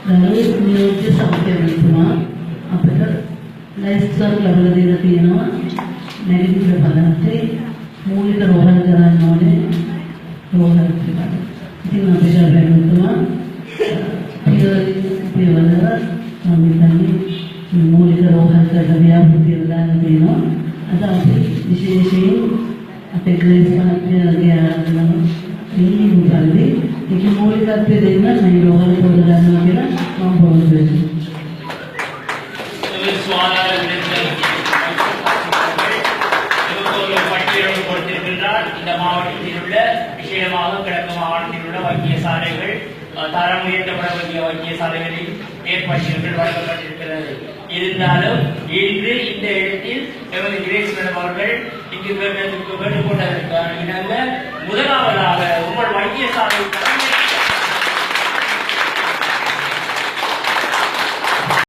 නියෝජ්‍ය සෞඛ්‍යවේදිකා අපිට ලයිස්ට්ස්ටර් ලැබලා දීලා තියෙනවා නැගිටින පදත්තේ මූලික රෝහල් කරන්න ඕනේ රෝහල් පිළිබඳ. ඉතින් අපිට බැලුවා පියවර සම්මිතන්නේ මූලික රෝහල් කරලා ව්‍යාපෘතිය දාන්න තියෙනවා. අද අපි විශේෂයෙන් අපේ ග්‍රේස් මහත්මයාගේ ආරාධනාව නිමුදල්ලි ඒක මූලිකත්වය දෙන්න මේ රෝහල් පොත ගන්නවා කියලා මම පොරොන්දු වෙනවා. இந்த மாவட்டத்தில் உள்ள விசேடமாக கிழக்கு மாவட்டத்தில் உள்ள வைத்தியசாலைகள் தரம் உயர்த்தப்பட வேண்டிய வைத்தியசாலைகளில் ஏற்பாடுகள் வழங்கப்பட்டிருக்கிறது. இருந்தாலும் இன்று இந்த இடத்தில் எமது கிரேஸ் மேடம் அவர்கள் இங்கு கேட்டுக்கொண்டதற்கான முதலாவதாக உங்கள் வைத்தியசாலை